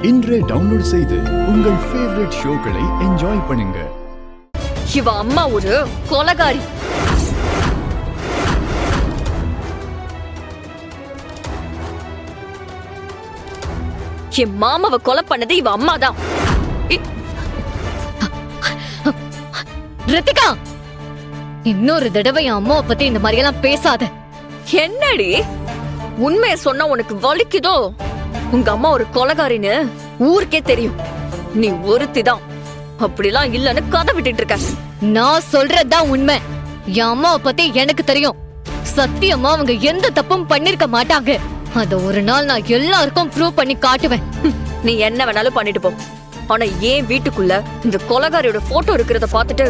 இன்றே டவுன்லோட் செய்து உங்கள் ஃபேவரட் ஷோக்களை என்ஜாய் பண்ணுங்க. இவ அம்மா ஒரு கொலைகாரி. என் மாமாவை கொலை பண்ணது இவ அம்மா தான். ரித்திகா, இன்னொரு தடவை என் அம்மாவை பத்தி இந்த மாதிரி எல்லாம் பேசாத. என்னடி உண்மையை சொன்னா உனக்கு வலிக்குதோ? உங்க அம்மா ஒரு கொலைகாரின்னு ஊருக்கே தெரியும். நீ ஒருத்திதான் அப்படிலாம் இல்லன்னு கதை விட்டுட்டு இருக்க. நான் சொல்றதுதான் உண்மை. என் அம்மாவை பத்தி எனக்கு தெரியும். சத்தியமா அவங்க எந்த தப்பும் பண்ணிருக்க மாட்டாங்க. அத ஒரு நாள் நான் எல்லாருக்கும் ப்ரூவ் பண்ணி காட்டுவேன். நீ என்ன வேணாலும் பண்ணிட்டு போ. ஆனா ஏன் வீட்டுக்குள்ள இந்த கொலைகாரியோட போட்டோ இருக்கிறத பார்த்துட்டு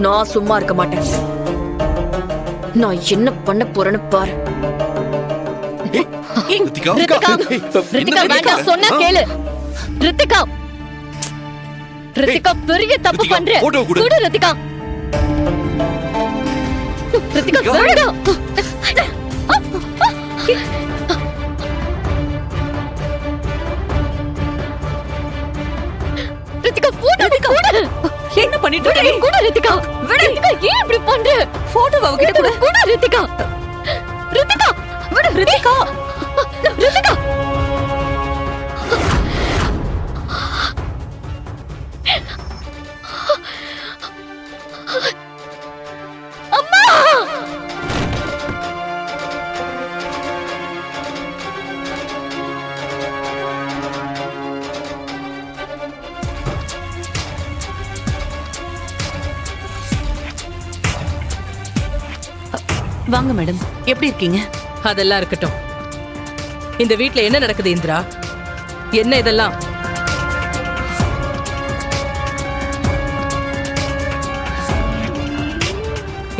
நான் சும்மா இருக்க மாட்டேன். நான் என்ன பண்ண போறேன்னு பாரு. ரித்திகா வேண்டாம், சொன்னா கேளு. ரித்திகா பெரிய தப்பு பண்ற. குடு ரித்திகா. ரித்திகா வேண்டாம். ரித்திகா போட்டோ குடு. என்ன பண்ணிட்டு இருக்க? குடு ரித்திகா. ரித்திகா ஏன் இப்படி பண்ற? போட்டோவை அவகிட்ட கொடு. குடு ரித்திகா. ரித்திகா விடு. ரித்திகா ரித்திகா அம்மா. வாங்க மேடம், எப்படி இருக்கீங்க? அதெல்லாம் இருக்கட்டும். இந்த வீட்ல என்ன நடக்குது இந்திரா? என்ன இதெல்லாம்?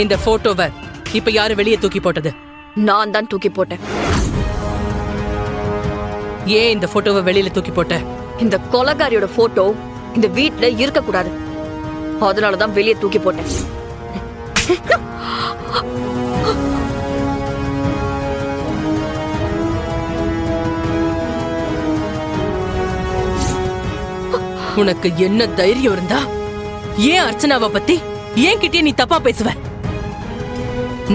இந்த போட்டோவை இப்ப யாரு வெளியே தூக்கி போட்டது? நான் தான் தூக்கி போட்டேன். ஏன் இந்த போட்டோவை வெளியில தூக்கி போட்ட? இந்த கொலைகாரியோட போட்டோ இந்த வீட்ல இருக்க கூடாது. அதனாலதான் வெளியே தூக்கி போட்டேன். உனக்கு என்ன தைரியம் இருந்தா ஏன் அர்ச்சனாவை பத்தி ஏன் கிட்டே நீ தப்பா பேசுவ?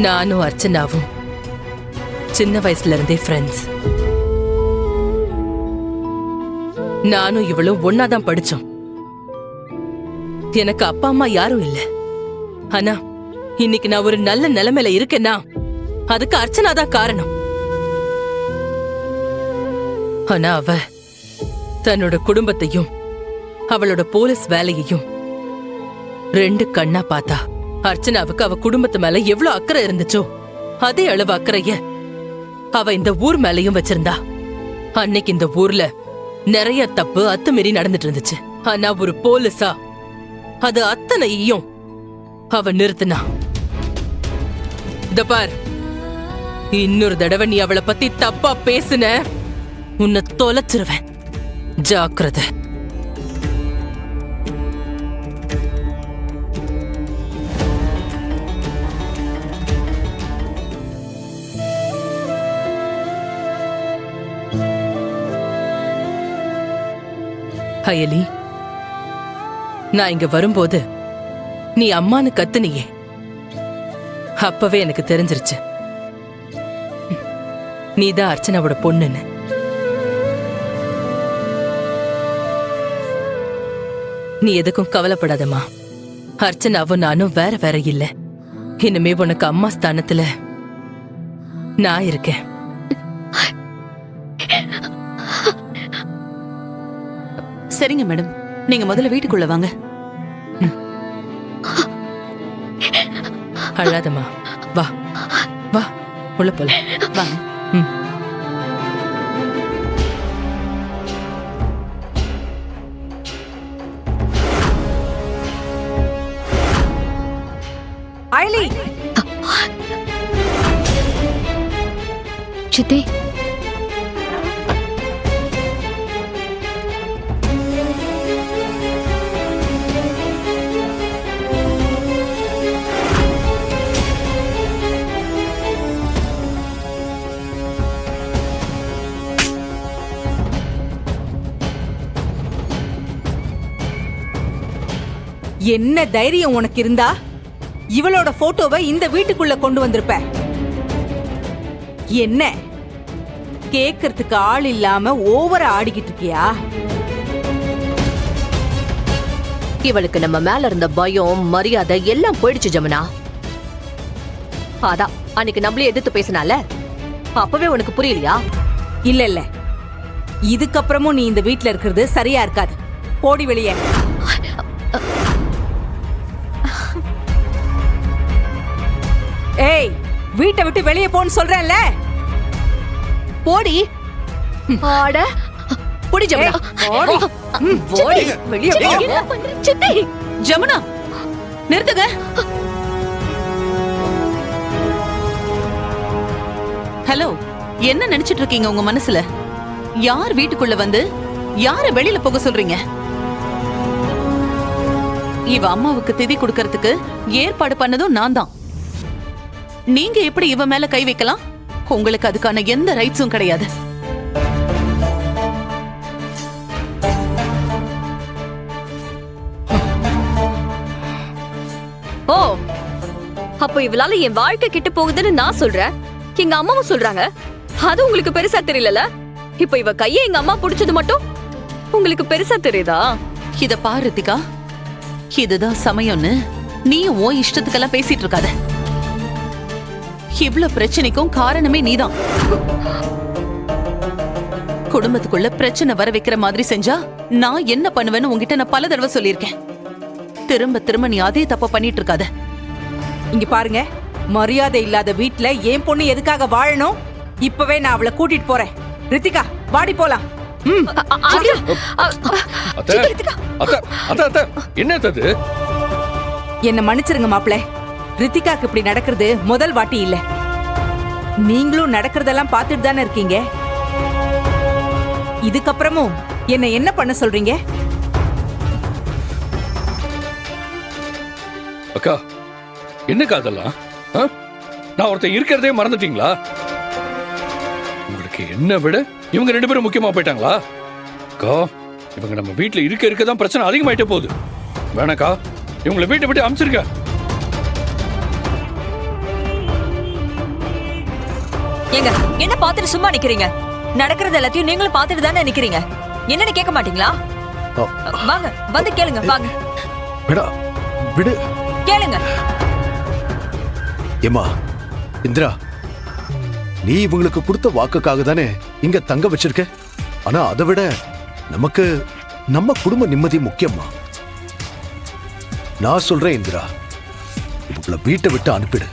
நானும் அர்ச்சனாவும் சின்ன வயசுல இருந்தே ஃப்ரெண்ட்ஸ். நானும் இவளும் ஒன்னாதான் படிச்சோம். எனக்கு அப்பா அம்மா யாரும் இல்ல. ஆனா இன்னைக்கு நான் ஒரு நல்ல நிலைமையில இருக்கேன்னா அதுக்கு அர்ச்சனா தான் காரணம். ஆனா அவ தன்னோட குடும்பத்தையும் அவளோட போலீஸ் வேலையையும் ரெண்டு கண்ணா பார்த்தா. அர்ச்சனாவுக்கு அவ குடும்பத்து மேல எவ்வளவு அக்கறை இருந்துச்சோ அதே அளவு அக்கறைய அவ இந்த ஊர் மேலையும் வச்சிருந்தா. அன்னைக்கு இந்த ஊர்ல நிறைய தப்பு அத்துமீறி நடந்துட்டு இருந்துச்சு. ஆனா ஒரு போலீஸா அது அத்தனையும் அவ நிறுத்தினா. இத பார், இன்னொரு தடவை நீ அவளை பத்தி தப்பா பேசுன உன்னை தொலைச்சிருவேன். ஜாக்கிரதை. அயலி, நான் இங்க வரும்போது நீ அம்மானு கத்துனியே, அப்பவே எனக்கு தெரிஞ்சிருச்சு நீதான் அர்ச்சனாவோட பொண்ணுன்னு. நீ எதுக்கும் கவலைப்படாதம்மா. அர்ச்சனாவும் நானும் வேற வேற இல்ல. இனிமே உனக்கு அம்மா ஸ்தானத்துல நான் இருக்கேன். சரிங்க மேடம், நீங்க முதல்ல வீட்டுக்குள்ள வாங்க. அழாதம்மா, வா வா உள்ள போல வாங்க. அயலி, சித்தி, என்ன தைரியம் உனக்கு இருந்தா இவளோட போட்டோவை இந்த வீட்டுக்குள்ள கொண்டு வந்திருப்ப? என்ன கேக்குறதுக்கு ஆள் இல்லாம ஓவரா ஆடிக்கிட்டு இருக்கியா? இவளுக்கு நம்ம மேல இருந்த பயம் மரியாதை எல்லாம் போயிடுச்சு ஜமுனா. அதான் அன்னைக்கு நம்மளே எதிர்த்து பேசினால, அப்பவே உனக்கு புரியலையா? இல்ல இல்ல, இதுக்கப்புறமும் நீ இந்த வீட்ல இருக்கிறது சரியா இருக்காது. போடி வெளியே. ஏய், வீட்டை விட்டு வெளியே போன்னு சொல்றேன்ல. போடி. ஆட போடி ஜமுனா. போடி. போடி வெளியே போ. என்ன பண்ற சித்தி? ஜமுனா நிறுத்துங்க. ஹலோ, என்ன நினைச்சிட்டு இருக்கீங்க உங்க மனசுல? யார் வீட்டுக்குள்ள வந்து யார வெளியில போக சொல்றீங்க? இவ அம்மாவுக்கு திதி கொடுக்கறதுக்கு ஏற்பாடு பண்ணதும் நான் தான். நீங்க எப்படி இவ மேல கை வைக்கலாம்? உங்களுக்கு அதுக்கான எந்த ரைட்ஸும் கிடையாது. ஓ, அப்ப இவளால என் வாழ்க்கை கெட்டு போகுதுன்னு நான் சொல்றேன், எங்க அம்மாவும் சொல்றாங்க. அது உங்களுக்கு பெருசா தெரியல. இப்ப இவ கையை எங்க அம்மா புடிச்சது மட்டும் உங்களுக்கு பெருசா தெரியுதா? இத பாரு ரித்திகா, இதுதான் சமயம்னு நீயும் உன் இஷ்டத்துக்கெல்லாம் பேசிட்டு இருக்காத. இவ்ளோ பிரச்சனைக்கும் காரணமே நீதான். குடும்பத்துக்குள்ள பிரச்சனை வர வைக்கிற மாதிரி செஞ்சா நான் என்ன பண்ணுவேன்னு உன்கிட்ட நான் பல தடவை சொல்லியிருக்கேன். திரும்ப திரும்ப நீ அதே தப்ப பண்ணிட்டு இருக்காத. இங்க பாருங்க, மரியாதை இல்லாத வீட்ல என் பொண்ணு எதுக்காக வாழணும்? இப்பவே நான் அவளை கூட்டிட்டு போறேன். ரித்திகா, வாடி போலாம். அத்தை, அத்தை, அத்தை, அத்தை, என்ன அது? என்ன மன்னிச்சிருங்க மாப்பிள. ரித்திகாக்கு இப்படி நடக்கிறது முதல் வாட்டி இல்ல. நீங்களும் நடக்கிறதெல்லாம் பார்த்துட்டு தானே இருக்கீங்க. இதுக்கப்புறமும் என்ன பண்ண சொல்றீங்க? அக்கா, என்னக்கா அதெல்லாம்? நான் ஒருத்தன் இருக்கிறதே மறந்துட்டீங்களா? உங்களுக்கு என்ன விட இவங்க 2 பேரும் முக்கியமா போயிட்டாங்களா? அக்கா, இவங்க நம்ம வீட்டுல இருக்கதான் பிரச்சனை அதிகமாயிட்டே போகுது. வேணாக்கா, இவங்களை வீட்டை விட்டு அனுப்பிச்சிருக்க. ஏங்க, என்ன பாத்துட்டு சும்மா நிக்கிறீங்க? நடக்கிறது எல்லாத்தையும் நீங்களும் பாத்துட்டு தானே நிக்கிறீங்க. என்னன்னு கேட்க மாட்டீங்களா? வாங்க, வந்து கேளுங்க. வாங்க, விடா, விடு. கேளுங்க. ஏமா இந்திரா, நீ இவங்களுக்கு கொடுத்த வாக்குக்காக தானே இங்க தங்க வச்சிருக்க. ஆனா அதை விட நமக்கு நம்ம குடும்ப நிம்மதி முக்கியமா. நான் சொல்றேன் இந்திரா, இவங்களை வீட்டை விட்டு அனுப்பிடு.